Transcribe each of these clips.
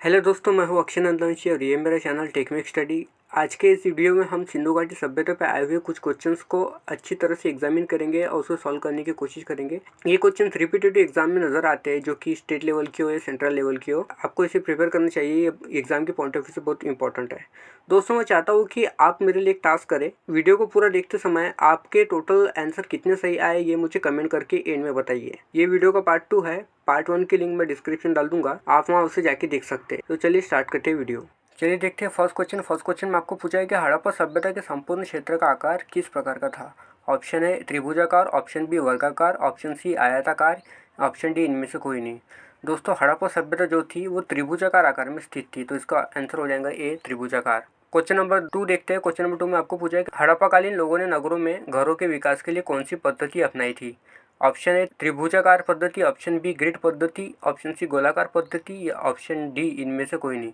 Hello दोस्तों, मैं हूं अक्षय नंदनशी और ये मेरा चैनल टेक्निक स्टडी। आज के इस वीडियो में हम सिंधु घाटी सभ्यता पर आए हुए कुछ क्वेश्चंस को अच्छी तरह से एग्जामिन करेंगे और उसको सॉल्व करने की कोशिश करेंगे। ये क्वेश्चंस रिपीटेटिव एग्जाम में नजर आते हैं, जो कि स्टेट लेवल की हो या सेंट्रल लेवल की हो। आपको इसे प्रिपेयर करना चाहिए, ये एग्जाम के पॉइंट ऑफ व्यू से बहुत इंपॉर्टेंट है। दोस्तों, मैं चाहता हूँ कि आप मेरे लिए एक टास्क करें। वीडियो को पूरा देखते समय आपके टोटल आंसर कितने सही आए ये मुझे कमेंट करके एंड में बताइए। ये वीडियो का पार्ट 2 है। पार्ट 1 की लिंक मैं डिस्क्रिप्शन डाल दूंगा, आप वहाँ उसे जाके देख सकते हैं। तो चलिए स्टार्ट करते हैं वीडियो। चलिए देखते हैं फर्स्ट क्वेश्चन में आपको पूछा है कि हड़प्पा सभ्यता के संपूर्ण क्षेत्र का आकार किस प्रकार का था। ऑप्शन है त्रिभुजाकार, ऑप्शन बी वर्गाकार, ऑप्शन सी आयताकार, ऑप्शन डी इनमें से कोई नहीं। दोस्तों, हड़प्पा सभ्यता जो थी वो त्रिभुजाकार आकार में स्थित थी, तो इसका आंसर हो जाएगा ए त्रिभुजाकार। क्वेश्चन नंबर 2 देखते हैं। क्वेश्चन नंबर 2 में आपको पूछा है कि हड़प्पाकालीन लोगों ने नगरों में घरों के विकास के लिए कौन सी पद्धति अपनाई थी। ऑप्शन ए त्रिभुजाकार पद्धति, ऑप्शन बी ग्रिड पद्धति, ऑप्शन सी गोलाकार पद्धति या ऑप्शन डी इनमें से कोई नहीं।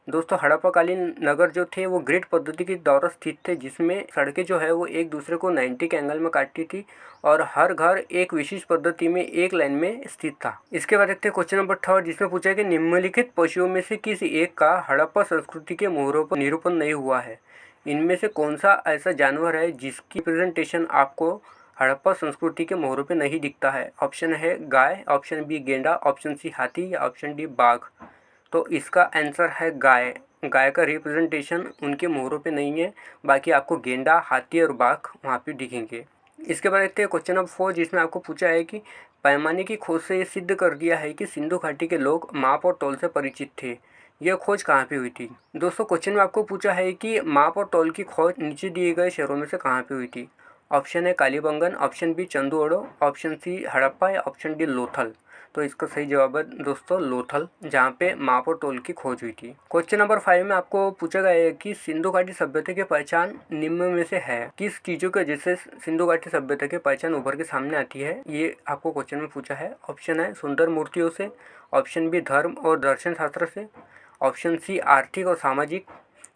दोस्तों, हड़प्पाकालीन नगर जो थे वो ग्रिड पद्धति के द्वारा स्थित थे, जिसमें सड़कें जो है वो एक दूसरे को 90 के एंगल में काटती थी और हर घर एक विशेष पद्धति में एक लाइन में स्थित था। इसके बाद देखते हैं क्वेश्चन नंबर 3, जिसमें पूछा है कि निम्नलिखित पशुओं में से किसी एक का हड़प्पा संस्कृति के मोहरों पर निरूपण नहीं हुआ है। इनमें से कौन सा ऐसा जानवर है जिसकी प्रेजेंटेशन आपको हड़प्पा संस्कृति के मोहरों पे नहीं दिखता है। ऑप्शन है गाय, ऑप्शन बी गेंडा, ऑप्शन सी हाथी या ऑप्शन डी बाघ। तो इसका आंसर है गाय। गाय का रिप्रेजेंटेशन उनके मोहरों पे नहीं है, बाकी आपको गेंडा, हाथी और बाघ वहाँ पे दिखेंगे। इसके बाद देखते हैं क्वेश्चन नंबर 4, जिसमें आपको पूछा है कि पैमाने की खोज से ये सिद्ध कर दिया है कि सिंधु घाटी के लोग माप और तौल से परिचित थे। यह खोज कहाँ पे हुई थी। दोस्तों, क्वेश्चन में आपको पूछा है कि माप और तौल की खोज नीचे दिए गए शहरों में से कहाँ पे हुई थी। ऑप्शन है Kalibangan, option B Chanhudaro, option C Harappa या ऑप्शन डी लोथल। तो इसका सही जवाब है दोस्तों लोथल, जहाँ पे माप और तौल की खोज हुई थी। क्वेश्चन नंबर 5 में आपको पूछा गया है कि सिंधु घाटी सभ्यता की पहचान निम्न में से है किस चीजों के जिससे सिंधु घाटी सभ्यता की पहचान उभर के सामने आती है। ये आपको क्वेश्चन में पूछा है। ऑप्शन है सुंदर मूर्तियों से, ऑप्शन बी धर्म और दर्शन शास्त्र से, ऑप्शन सी आर्थिक और सामाजिक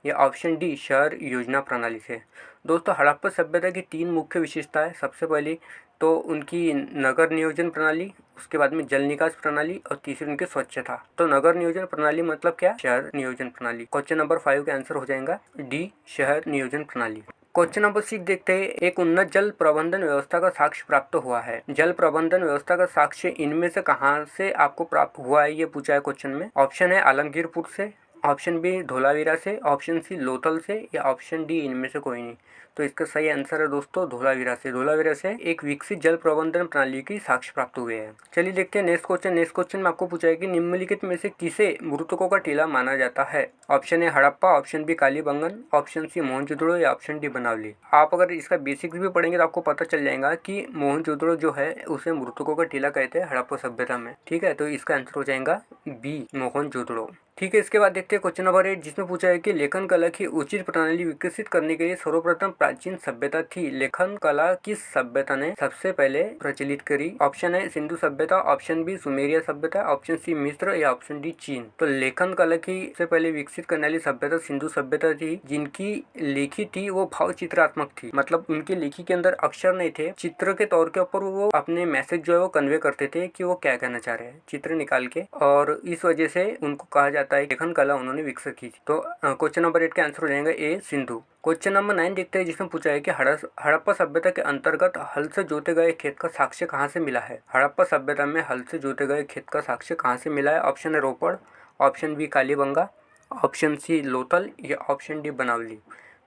या ऑप्शन डी शहर योजना प्रणाली से। दोस्तों, हड़प्पा सभ्यता की 3 मुख्य विशेषताएं। सबसे पहली तो उनकी नगर नियोजन प्रणाली, उसके बाद में जल निकास प्रणाली और तीसरी उनकी स्वच्छता। तो नगर नियोजन प्रणाली मतलब क्या, शहर नियोजन प्रणाली। क्वेश्चन नंबर 5 का आंसर हो जाएगा डी शहर नियोजन प्रणाली। क्वेश्चन नंबर 6 देखते हैं। एक उन्नत जल प्रबंधन व्यवस्था का साक्ष्य प्राप्त हुआ है। जल प्रबंधन व्यवस्था का साक्ष्य इनमें से कहाँ से आपको प्राप्त हुआ है, ये पूछा है क्वेश्चन में। ऑप्शन है आलमगीरपुर से, ऑप्शन बी धोलावीरा से, ऑप्शन सी लोथल से या ऑप्शन डी इनमें से कोई नहीं। तो इसका सही आंसर है दोस्तों धोलावीरा से। धोलावीरा से एक विकसित जल प्रबंधन प्रणाली की साक्ष्य प्राप्त हुए हैं। चलिए देखते हैं नेक्स्ट क्वेश्चन। नेक्स्ट क्वेश्चन में आपको पूछा है कि निम्नलिखित में से किसे मृतकों का टीला माना जाता है। ऑप्शन है Harappa, option B Kalibangan, option C Mohenjodaro या ऑप्शन डी बनावली। आप अगर इसका बेसिक्स भी पढ़ेंगे तो आपको पता चल जाएगा कि मोहनजोदड़ो जो है उसे मृतकों का टीला कहते हैं हड़प्पा सभ्यता में। ठीक है, तो इसका आंसर हो जाएगा बी मोहनजोदड़ो। ठीक है, इसके बाद देखते हैं क्वेश्चन नंबर 8, जिसमें पूछा है कि लेखन कला की उचित प्रणाली विकसित करने के लिए सर्वप्रथम प्राचीन सभ्यता थी। लेखन कला किस सभ्यता ने सबसे पहले प्रचलित करी। ऑप्शन है सिंधु सभ्यता, ऑप्शन बी सुमेरिया सभ्यता, ऑप्शन सी मिस्र या ऑप्शन डी चीन। तो लेखन कला की सबसे पहले विकसित करने वाली सभ्यता सिंधु सभ्यता थी, जिनकी लेखी थी वो भाव चित्रात्मक थी। मतलब उनकी लेखी के अंदर अक्षर नहीं थे, चित्र के तौर के ऊपर वो अपने मैसेज जो है वो कन्वे करते थे कि वो क्या कहना चाह रहे हैं, चित्र निकाल के, और इस वजह से उनको कहा जाता है लेखन कला उन्होंने विकसित की। तो क्वेश्चन नंबर 8 का आंसर हो जाएगा ए सिंधु। क्वेश्चन नंबर 9 देखते हैं, जिसमें पूछा है कि हड़प्पा सभ्यता के अंतर्गत हल से जोते गए खेत का साक्ष्य कहाँ से मिला है। हड़प्पा सभ्यता में हल से जोते गए खेत का साक्ष्य कहाँ से मिला है। ऑप्शन है Ropar, option B Kalibanga, option C Lothal या ऑप्शन डी बनावली।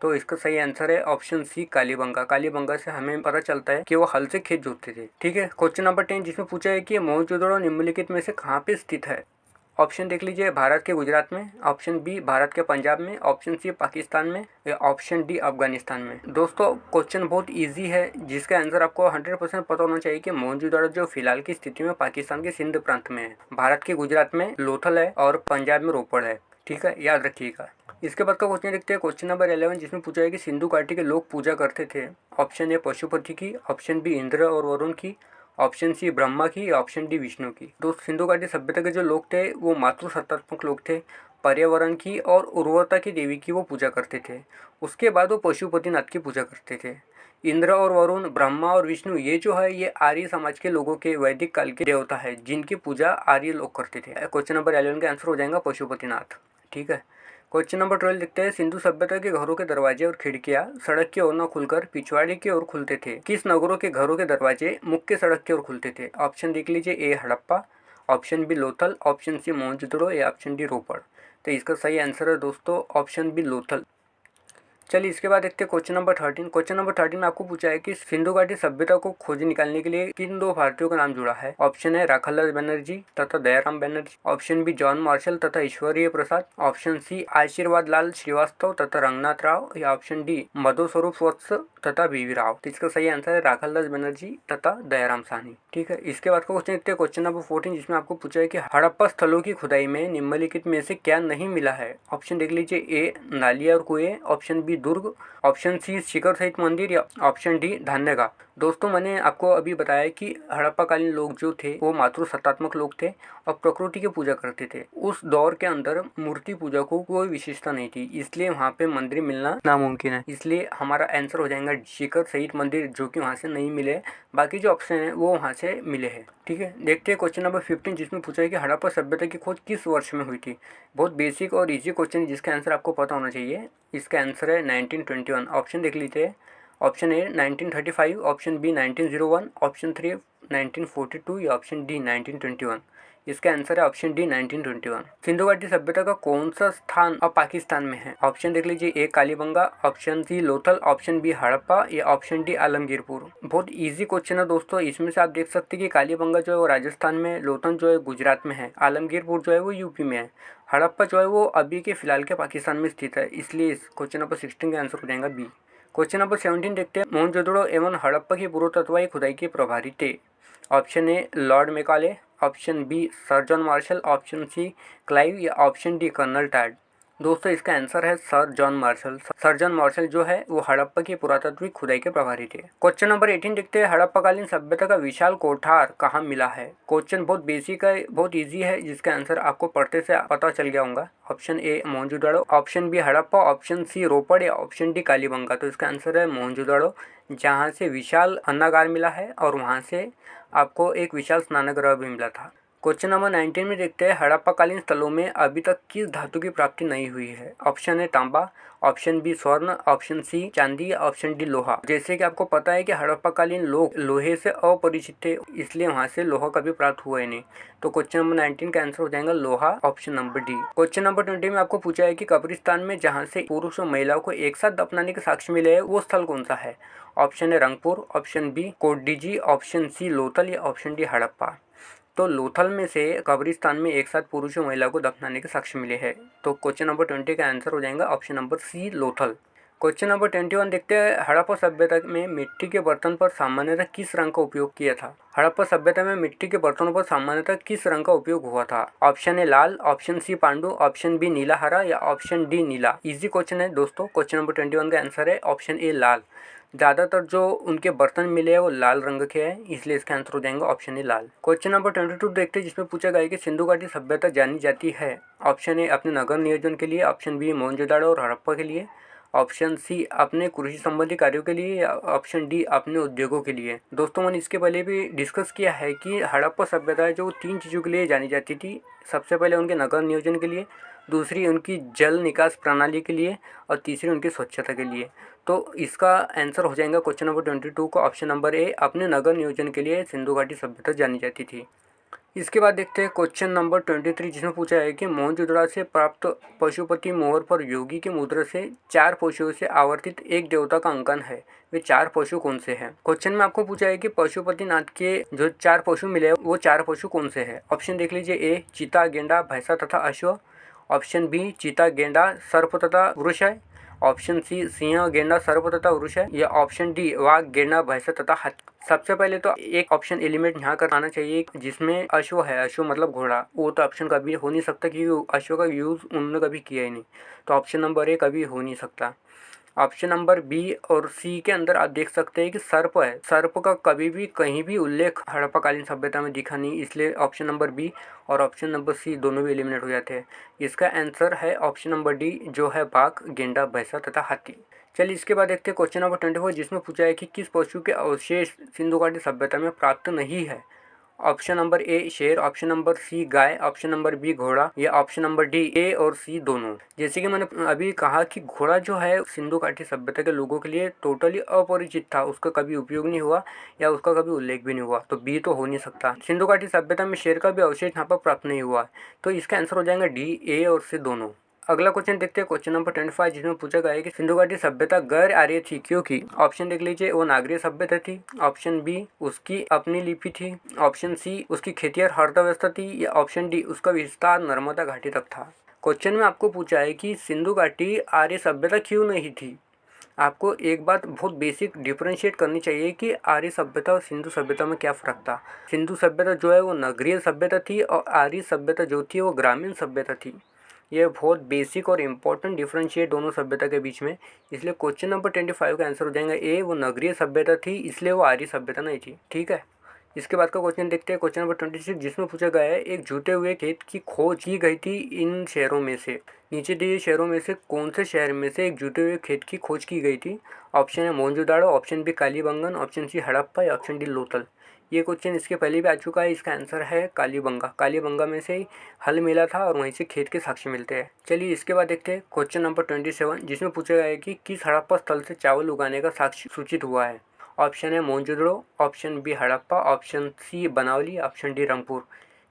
तो इसका सही आंसर है ऑप्शन सी कालीबंगा। कालीबंगा से हमें पता चलता है कि वो हल से खेत जोतते थे। ठीक है, क्वेश्चन नंबर 10, जिसमें पूछा है कि मोहनजोदड़ो निम्नलिखित में से कहाँ पे स्थित है। ऑप्शन देख लीजिए, भारत के गुजरात में, ऑप्शन बी भारत के पंजाब में, ऑप्शन सी पाकिस्तान में या ऑप्शन डी अफगानिस्तान में। दोस्तों, क्वेश्चन बहुत इजी है, जिसका आंसर आपको 100% पता होना चाहिए कि मोहनजोदड़ो जो फिलहाल की स्थिति में पाकिस्तान के सिंध प्रांत में है, भारत के गुजरात में लोथल है और पंजाब में रोपड़ है। ठीक है, याद रखिएगा। इसके बाद का क्वेश्चन देखते हैं, क्वेश्चन नंबर 11, जिसमें पूछा है कि सिंधु घाटी के लोग पूजा करते थे। ऑप्शन ए पशुपति की, ऑप्शन बी इंद्र और वरुण की, ऑप्शन सी ब्रह्मा की, ऑप्शन डी विष्णु की। दोस्त, सिंधु घाटी सभ्यता के जो लोग थे वो मातृसत्तात्मक लोग थे। पर्यावरण की और उर्वरता की देवी की वो पूजा करते थे। उसके बाद वो पशुपतिनाथ की पूजा करते थे। इंद्र और वरुण, ब्रह्मा और विष्णु, ये जो है ये आर्य समाज के लोगों के वैदिक काल के देवता है जिनकी पूजा आर्य लोग करते थे। क्वेश्चन नंबर 11 का आंसर हो जाएगा पशुपतिनाथ। ठीक है। क्वेश्चन नंबर 12 देखते हैं, सिंधु सभ्यता के घरों के दरवाजे और खिड़कियां सड़क की ओर न खुलकर पिछवाड़े की ओर खुलते थे। किस नगरों के घरों के दरवाजे मुख्य सड़क की ओर खुलते थे? ऑप्शन देख लीजिए, A Harappa, option B Lothal, option C Mohenjodaro या ऑप्शन डी रोपड़। तो इसका सही आंसर है दोस्तों ऑप्शन बी लोथल। चलिए इसके बाद देखते हैं क्वेश्चन नंबर 13। क्वेश्चन नंबर 13 में आपको पूछा है कि सिंधु घाटी सभ्यता को खोज निकालने के लिए किन दो भारतीयों का नाम जुड़ा है? ऑप्शन है राखालदास बनर्जी तथा Dayaram Banerjee, option B John Marshall तथा ईश्वरीय प्रसाद, ऑप्शन सी आशीर्वाद लाल श्रीवास्तव तथा रंगनाथ राव या ऑप्शन डी मधुस्वरूप वत्स तथा बीवी राव। तो इसका सही आंसर है राखालदास बनर्जी तथा दयाराम साहनी। ठीक है। इसके बाद का क्वेश्चन देखते हैं क्वेश्चन नंबर 14, जिसमें आपको पूछा है कि हड़प्पा स्थलों की खुदाई में निम्नलिखित में से क्या नहीं मिला है? ऑप्शन देख लीजिए, ए नालिया और कुएं, ऑप्शन बी दुर्ग, ऑप्शन सी शिखर सहित मंदिर या ऑप्शन डी धान्यगा। दोस्तों मैंने आपको अभी बताया कि हड़प्पा कालीन लोग जो थे वो मातृ सत्तात्मक लोग थे और प्रकृति की पूजा करते थे। उस दौर के अंदर मूर्ति पूजा को कोई विशेषता नहीं थी, इसलिए वहाँ पे मंदिर मिलना नामुमकिन है। इसलिए हमारा आंसर हो जाएगा शिखर सहित मंदिर, जो कि वहाँ से नहीं मिले, बाकी जो ऑप्शन है वो वहाँ से मिले हैं। ठीक है। देखते हैं क्वेश्चन नंबर 15, जिसमें पूछा है कि हड़प्पा सभ्यता की खोज किस वर्ष में हुई थी? बहुत बेसिक और इजी क्वेश्चन है जिसका आंसर आपको पता होना चाहिए। इसका आंसर है 1921। ऑप्शन देख लीजिए, option A 1935, option B 1901, option 3 1942 या ऑप्शन डी 1921। इसका आंसर है ऑप्शन डी 1921। सिंधु घाटी सभ्यता का कौन सा स्थान अब पाकिस्तान में है? ऑप्शन देख लीजिए, A Kalibanga, option C Lothal, option B Harappa या ऑप्शन डी आलमगीरपुर। बहुत इजी क्वेश्चन है दोस्तों। इसमें से आप देख सकते हैं कि कालीबंगा जो है वो राजस्थान में, लोथल जो है गुजरात में है, आलमगीरपुर जो है वो यूपी में है, हड़प्पा जो है वो अभी के फिलहाल के पाकिस्तान में स्थित है। इसलिए इस क्वेश्चन नंबर 16 का आंसर हो जाएगा बी। क्वेश्चन नंबर 17 देखते हैं, मोहनजोदड़ो एवं हड़प्पा की पुरातत्वीय खुदाई के प्रभारी थे। Option A Lord Macaulay, option B sir John Marshall, option C Clive या ऑप्शन डी कर्नल टैड। दोस्तों इसका आंसर है sir John Marshall. Sir John Marshall जो है वो हड़प्पा की पुरातत्विक खुदाई के प्रभारी थे। क्वेश्चन नंबर 18 देखते हैं, हड़प्पाकालीन सभ्यता का विशाल कोठार कहाँ मिला है? क्वेश्चन बहुत बेसिक है, बहुत इजी है, जिसका आंसर आपको पढ़ते से पता चल गया होगा। Option A Mohenjodaro, option B Harappa, option C Ropar या ऑप्शन डी कालीबंगा। तो इसका आंसर है मोहनजोदड़ो, जहाँ से विशाल अन्नागार मिला है और वहाँ से आपको एक विशाल स्नानगृह भी मिला था। क्वेश्चन नंबर 19 में देखते हैं, हड़प्पाकालीन स्थलों में अभी तक किस धातु की प्राप्ति नहीं हुई है? ऑप्शन है तांबा, ऑप्शन बी स्वर्ण, ऑप्शन सी चांदी या ऑप्शन डी लोहा। जैसे कि आपको पता है कि हड़प्पाकालीन लोग लोहे से अपरिचित थे, इसलिए वहां से लोहा कभी प्राप्त हुआ ही नहीं। तो क्वेश्चन नंबर 19 का आंसर हो जाएगा लोहा, option number D. Question number 20 में आपको पूछा है कि कब्रिस्तान में जहाँ से पुरुष और महिलाओं को एक साथ दफनाने के साक्ष्य मिले हैं वो स्थल कौन सा है? ऑप्शन है Rangpur, option B Kot Diji, option C Lothal या ऑप्शन डी हड़प्पा। तो लोथल में से कब्रिस्तान में एक साथ पुरुष और महिला को दफनाने के साक्ष्य मिले हैं। तो क्वेश्चन नंबर 20 का आंसर हो जाएगा option number C Lothal. Question number 21 देखते हैं, हड़प्पा सभ्यता में मिट्टी के बर्तन पर सामान्यतः किस रंग का उपयोग किया था? हड़प्पा सभ्यता में मिट्टी के बर्तनों पर सामान्यतः किस रंग का उपयोग हुआ था? ऑप्शन ए लाल, ऑप्शन सी पांडु, ऑप्शन बी नीला हरा या ऑप्शन डी नीला। इजी क्वेश्चन है दोस्तों। क्वेश्चन नंबर 21 का आंसर है ऑप्शन ए लाल। ज़्यादातर जो उनके बर्तन मिले हैं वो लाल रंग के हैं, इसलिए इसका आंसर हो जाएगा option A Lal. Question number 22 देखते हैं, जिसमें पूछा गया है कि सिंधु घाटी सभ्यता जानी जाती है। ऑप्शन ए अपने नगर नियोजन के लिए, ऑप्शन बी मोहनजोदड़ो और हड़प्पा के लिए, ऑप्शन सी अपने कृषि संबंधी कार्यों के लिए या ऑप्शन डी अपने उद्योगों के लिए। दोस्तों मैंने इसके पहले भी डिस्कस किया है कि हड़प्पा सभ्यता है जो 3 चीज़ों के लिए जानी जाती थी। सबसे पहले उनके नगर नियोजन के लिए, दूसरी उनकी जल निकास प्रणाली के लिए और तीसरी उनकी स्वच्छता के लिए। तो इसका आंसर हो जाएगा क्वेश्चन नंबर 22 को ऑप्शन नंबर ए, अपने नगर नियोजन के लिए सिंधु घाटी सभ्यता जानी जाती थी। इसके बाद देखते हैं क्वेश्चन नंबर 23, जिसमें पूछा है कि मोहनजोदड़ो से प्राप्त पशुपति मोहर पर योगी की मुद्रा से 4 पशुओं से आवर्तित एक देवता का अंकन है। वे 4 पशु कौन से हैं? क्वेश्चन में आपको पूछा है कि पशुपतिनाथ के जो 4 पशु मिले वो 4 पशु कौन से हैं? ऑप्शन देख लीजिए, ए चीता, गेंडा, भैंसा तथा अश्व, ऑप्शन बी चीता, गेंडा, सर्प तथा वृषय, ऑप्शन सी सिंह, गेंडा, सर्प तथा वृषय या ऑप्शन डी वाघ, गेंडा, भैंसा तथा हाथी। सबसे पहले तो एक ऑप्शन एलिमेंट यहाँ कर आना चाहिए जिसमें अश्व है। अश्व मतलब घोड़ा, वो तो ऑप्शन कभी हो नहीं सकता क्योंकि अश्व का यूज़ उन्होंने कभी किया ही नहीं। तो ऑप्शन नंबर ए कभी हो नहीं सकता। ऑप्शन नंबर बी और सी के अंदर आप देख सकते हैं कि सर्प है। सर्प का कभी भी कहीं भी उल्लेख हड़प्पाकालीन सभ्यता में दिखा नहीं, इसलिए ऑप्शन नंबर बी और ऑप्शन नंबर सी दोनों भी एलिमिनेट हो जाते हैं। इसका आंसर है ऑप्शन नंबर डी, जो है बाघ, गेंडा, भैंसा तथा हाथी। चलिए इसके बाद देखते हैं क्वेश्चन नंबर 24 जिसमें पूछा है कि किस पशु के अवशेष सिंधु घाटी सभ्यता में प्राप्त नहीं है। ऑप्शन नंबर ए शेर, ऑप्शन नंबर सी गाय, ऑप्शन नंबर बी घोड़ा या ऑप्शन नंबर डी ए और सी दोनों। जैसे कि मैंने अभी कहा कि घोड़ा जो है सिंधु घाटी सभ्यता के लोगों के लिए टोटली अपरिचित था, उसका कभी उपयोग नहीं हुआ या उसका कभी उल्लेख भी नहीं हुआ, तो बी तो हो नहीं सकता। सिंधु घाटी सभ्यता में शेर का भी अवशेष यहाँ पर प्राप्त नहीं हुआ, तो इसका आंसर हो जाएगा डी ए और सी दोनों। अगला क्वेश्चन देखते हैं क्वेश्चन नंबर 25 जिसमें पूछा गया है कि सिंधु घाटी सभ्यता गैर आर्य थी क्योंकि। ऑप्शन देख लीजिए, वो नागरीय सभ्यता थी, ऑप्शन बी उसकी अपनी लिपि थी, ऑप्शन सी उसकी खेती और अर्थव्यवस्था थी या ऑप्शन डी उसका विस्तार नर्मदा घाटी तक था। क्वेश्चन में आपको पूछा है कि सिंधु घाटी आर्य सभ्यता क्यों नहीं थी। आपको एक बात बहुत बेसिक डिफरेंशिएट करनी चाहिए कि आर्य सभ्यता और सिंधु सभ्यता में क्या फ़र्क था। सिंधु सभ्यता जो है वो नगरीय सभ्यता थी और आर्य सभ्यता जो थी वो ग्रामीण सभ्यता थी। ये बहुत बेसिक और इम्पोर्टेंट डिफरेंशिएट दोनों सभ्यता के बीच में। इसलिए क्वेश्चन नंबर 25 का आंसर हो जाएगा ए, वो नगरीय सभ्यता थी इसलिए वो आर्य सभ्यता नहीं थी। ठीक है, इसके बाद का क्वेश्चन देखते हैं क्वेश्चन नंबर 26 जिसमें पूछा गया है एक जुटे हुए खेत की खोज की गई थी इन शहरों में से। नीचे दिए शहरों में से कौन से शहर में से एक जुटे हुए खेत की खोज की गई थी। ऑप्शन है Mohenjodaro, option B Kalibangan, option C Harappa या ऑप्शन डी लोथल। ये क्वेश्चन इसके पहले भी आ चुका है, इसका आंसर है कालीबंगा। कालीबंगा में से हल मिला था और वहीं से खेत के साक्ष्य मिलते हैं। चलिए इसके बाद देखते हैं क्वेश्चन नंबर 27 जिसमें पूछा गया है कि किस हड़प्पा स्थल से चावल उगाने का साक्ष्य सूचित हुआ है। ऑप्शन है Mohenjodaro, option B Harappa, option C Banawali, option D Rangpur.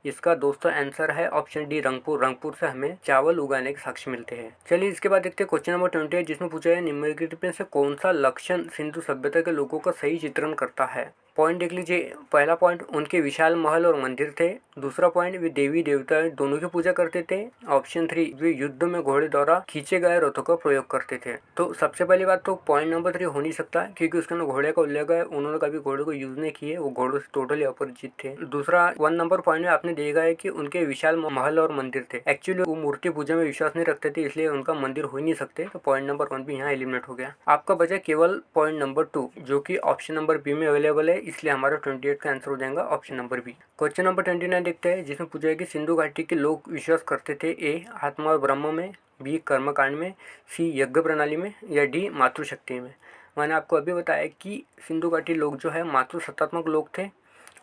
इसका दोस्तों आंसर है ऑप्शन डी रंगपुर। रंगपुर से हमें चावल उगाने के साक्ष्य मिलते हैं। चलिए इसके बाद देखते हैं क्वेश्चन नंबर 28 जिसमें पूछा है निम्नलिखित में से कौन सा लक्षण सिंधु सभ्यता के लोगों का सही चित्रण करता है। पॉइंट देख लीजिए, पहला पॉइंट उनके विशाल महल और मंदिर थे। दूसरा पॉइंट वे देवी देवता दोनों की पूजा करते थे। ऑप्शन 3 वे युद्ध में घोड़े द्वारा खींचे गए रथों का प्रयोग करते थे। तो सबसे पहली बात तो पॉइंट नंबर 3 हो नहीं सकता क्योंकि उसके अंदर घोड़े का उल्लेख है, उन्होंने कभी घोड़े को यूज नहीं किए, वो घोड़ों से टोटली अपरिचित थे। दूसरा 1 नंबर पॉइंट में आपने देखा है कि उनके विशाल महल और मंदिर थे। एक्चुअली वो मूर्ति पूजा में विश्वास नहीं रखते थे इसलिए उनका मंदिर हो ही नहीं सकते, तो पॉइंट नंबर 1 भी यहाँ एलिमिनेट हो गया। आपका बचा केवल पॉइंट नंबर 2 जो कि ऑप्शन नंबर बी में अवेलेबल है, इसलिए हमारा 28 का आंसर हो जाएगा option number B. Question number 29 देखते हैं जिसमें पूछा है कि सिंधु घाटी के लोग विश्वास करते थे ए आत्मा और ब्रह्म में, बी कर्मकांड में, सी यज्ञ प्रणाली में या डी मातृशक्ति में। मैंने आपको अभी बताया कि सिंधु घाटी लोग जो है मातृसत्तात्मक लोग थे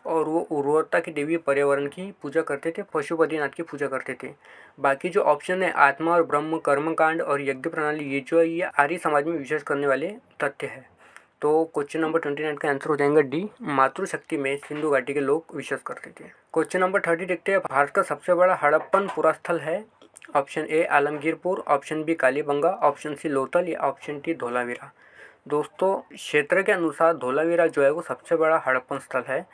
और वो उर्वरता की देवी पर्यावरण की पूजा करते थे, पशुपतिनाथ की पूजा करते थे। बाकी जो ऑप्शन है आत्मा और ब्रह्म, कर्मकांड और यज्ञ प्रणाली, ये जो है ये आर्य समाज में विश्वास करने वाले तथ्य है। तो क्वेश्चन नंबर 29 का आंसर हो जाएगा डी, मातृशक्ति में सिंधु घाटी के लोग विश्वास करते थे। क्वेश्चन नंबर 30 देखते हैं भारत का सबसे बड़ा हड़प्पन पुरास्थल है। Option A Alamgirpur, option B Kalibanga, option C Lothal या ऑप्शन डी धोलावीरा। दोस्तों क्षेत्र के अनुसार धोलावीरा जो है वो सबसे बड़ा हड़प्पन स्थल है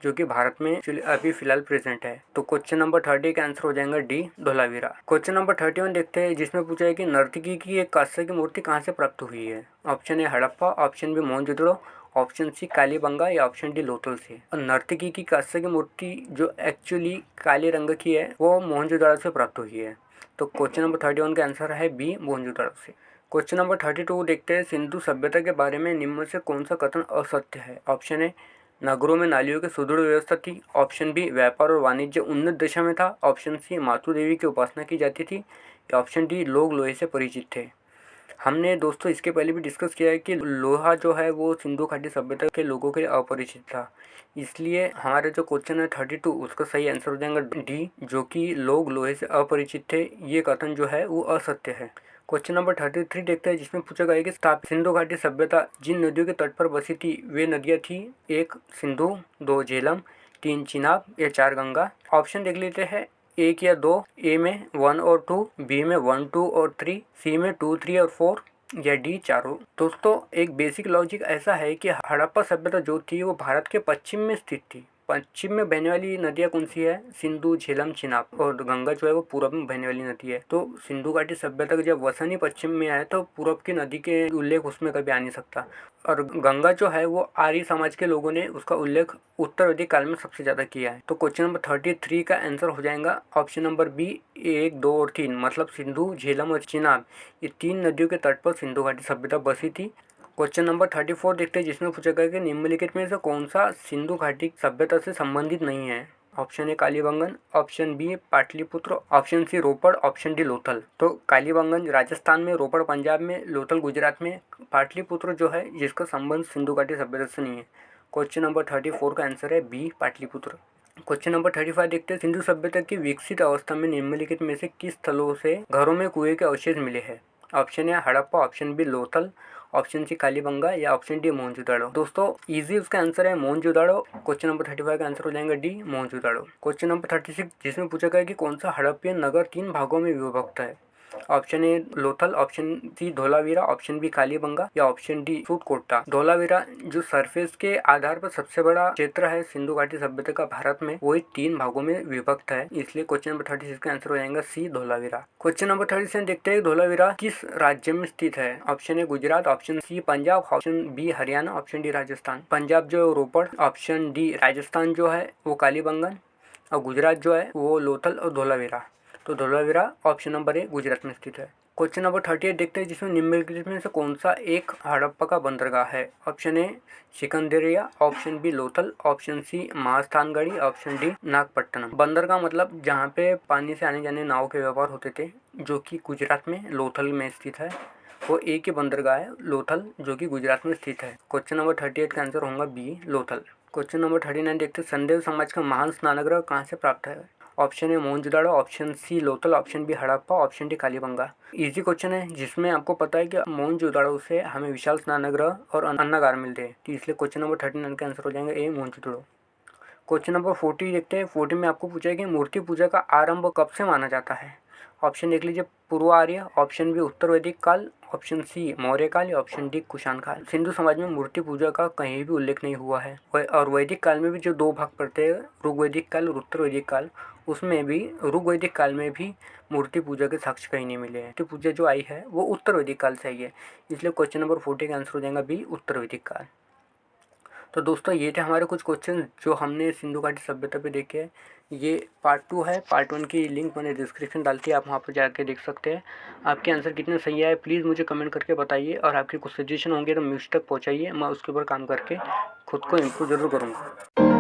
जो कि भारत में अभी फिलहाल प्रेजेंट है। तो क्वेश्चन नंबर 30 का आंसर हो जाएगा डी धोलावीरा। क्वेश्चन नंबर 31 देखते हैं जिसमें पूछा है कि नर्तकी की एक कांस्य की मूर्ति कहाँ से प्राप्त हुई है। Option A Harappa, option B Mohenjodaro, option C Kalibanga या ऑप्शन डी लोथल से। और नर्तकी की कांस्य की मूर्ति जो एक्चुअली काले रंग की है वो मोहनजोदड़ो से प्राप्त हुई है। तो क्वेश्चन नंबर 31 का आंसर है बी मोहनजोदड़ो से। क्वेश्चन नंबर 32 देखते हैं सिंधु सभ्यता के बारे में निम्न से कौन सा कथन असत्य है। ऑप्शन ए नगरों में नालियों की सुदृढ़ व्यवस्था थी, ऑप्शन बी व्यापार और वाणिज्य उन्नत दशा में था, ऑप्शन सी मातृ देवी की उपासना की जाती थी या ऑप्शन डी लोग लोहे से परिचित थे। हमने दोस्तों इसके पहले भी डिस्कस किया है कि लोहा जो है वो सिंधु घाटी सभ्यता के लोगों के लिए अपरिचित था, इसलिए हमारे जो क्वेश्चन है 32 उसका सही आंसर हो जाएगा डी जो कि लोग लोहे से अपरिचित थे। ये कथन जो है वो असत्य है। क्वेश्चन नंबर 33 देखते हैं जिसमें पूछा गया है कि स्थापित सिंधु घाटी सभ्यता जिन नदियों के तट पर बसी थी वे नदियाँ थी। 1 सिंधु, 2 झेलम, 3 चिनाब या 4 गंगा। ऑप्शन देख लेते हैं 1 या 2, ए में 1 और 2, बी में 1, 2 और 3, सी में 2, 3 और 4 या डी चारों। दोस्तों एक बेसिक लॉजिक ऐसा है कि हड़प्पा सभ्यता जो थी वो भारत के पश्चिम में स्थित थी। पश्चिम में बहने वाली नदियाँ कौन सी है, सिंधु, झेलम, चिनाब, और गंगा जो है वो पूरब में बहने वाली नदी है। तो सिंधु घाटी सभ्यता जब वसन ही पश्चिम में आए तो पूरब की नदी के उल्लेख उसमें कभी आ नहीं सकता। और गंगा जो है वो आर्य समाज के लोगों ने उसका उल्लेख उत्तर वैदिक काल में सबसे ज़्यादा किया है। तो क्वेश्चन नंबर 33 का आंसर हो जाएगा ऑप्शन नंबर बी 1, 2 और 3, मतलब सिंधु, झेलम और चिनाब, ये 3 नदियों के तट पर सिंधु घाटी सभ्यता बसी थी। क्वेश्चन नंबर 34 देखते हैं जिसमें पूछा गया कि निम्नलिखित में से कौन सा सिंधु घाटी सभ्यता से संबंधित नहीं है। Option A Kalibangan, option B Pataliputra, option C Ropar, option D Lothal. तो कालीबंगन राजस्थान में, रोपड़ पंजाब में, लोथल गुजरात में, पाटलिपुत्र जो है जिसका संबंध सिंधु घाटी सभ्यता से नहीं है। क्वेश्चन नंबर 34 का आंसर है बी पाटलिपुत्र। क्वेश्चन नंबर 35 देखते हैं, सिंधु सभ्यता की विकसित अवस्था में निम्नलिखित में से किस स्थलों से घरों में कुएं के अवशेष मिले हैं। Option A Harappa, option B Lothal, option C Kalibanga या ऑप्शन डी मोहनजोदड़ो। दोस्तों इजी उसका आंसर है मोहनजोदड़ो। क्वेश्चन नंबर 35 का आंसर हो जाएगा डी मोहनजोदड़ो। क्वेश्चन नंबर 36 जिसमें पूछा गया कि कौन सा हड़प्पियन नगर 3 भागों में विभक्त है। Option A Lothal, option C Dholavira, option B Kalibanga या ऑप्शन डी सूटकोट्टा। धोलावीरा जो सरफेस के आधार पर सबसे बड़ा क्षेत्र है सिंधु घाटी सभ्यता का भारत में, वो 3 भागों में विभक्त है, इसलिए क्वेश्चन नंबर 36 का आंसर हो जाएगा सी धोलावीरा। क्वेश्चन नंबर 37 देखते हैं धोलावीरा किस राज्य में स्थित है। Option A Gujarat, option C Punjab, option B Haryana, option D Rajasthan. Punjab जो रोपड़, ऑप्शन डी राजस्थान जो है वो कालीबंगन, और गुजरात जो है वो लोथल और धोलावीरा। तो Dholavira option number A Gujarat में स्थित है। क्वेश्चन नंबर 38 देखते हैं जिसमें निम्नलिखित में से कौन सा एक हड़प्पा का बंदरगाह है। Option A Sikandariya, option B Lothal, option C Mahasthangarhi, option D Nagapattinam. बंदरगाह मतलब जहाँ पे पानी से आने जाने नाव के व्यापार होते थे, जो कि गुजरात में लोथल में स्थित है, वो एक ही बंदरगाह है लोथल, जो कि गुजरात में स्थित है। क्वेश्चन नंबर 38 का आंसर होगा बी लोथल। क्वेश्चन नंबर 39 देखते हैं संदेव समाज का महान स्नानगृह कहाँ से प्राप्त है। Option A Mohenjodaro, option C Lothal, option B Harappa, option D Kalibanga. Easy question है जिसमें आपको पता है कि मोहनजोदड़ो से हमें विशाल स्नानगृह और अन्नागार मिलते हैं, तो इसलिए क्वेश्चन नंबर 39 का आंसर हो जाएगा ए मोहनजोदड़ो। क्वेश्चन नंबर 40 देखते हैं। 40 में आपको पूछा है कि मूर्ति पूजा का आरंभ कब से माना जाता है। ऑप्शन देख लीजिए पूर्व आर्य, ऑप्शन बी उत्तर वैदिक काल, ऑप्शन सी मौर्य काल या ऑप्शन डी कुषाण काल। सिंधु समाज में मूर्ति पूजा का कहीं भी उल्लेख नहीं हुआ है, और वैदिक काल में भी जो 2 भाग पड़ते हैं ऋग वैदिक काल और उत्तर वैदिक काल, उसमें भी ऋग वैदिक काल में भी मूर्ति पूजा के साक्ष्य कहीं नहीं मिले हैं। मूर्ति पूजा जो आई है वो उत्तर वैदिक काल से आई है, इसलिए क्वेश्चन नंबर 40 का आंसर हो जाएगा बी उत्तर वैदिक काल। तो दोस्तों ये थे हमारे कुछ क्वेश्चन जो हमने सिंधु घाटी सभ्यता पे देखे हैं। ये पार्ट 2 है, पार्ट 1 की लिंक मैंने डिस्क्रिप्शन डालती है, आप वहाँ पर जाके देख सकते हैं। आपके आंसर कितने सही आए प्लीज़ मुझे कमेंट करके बताइए, और आपके कुछ सजेशन होंगे तो मुझ तक पहुँचाइए, मैं उसके ऊपर काम करके खुद को इम्प्रूव ज़रूर करूँगा।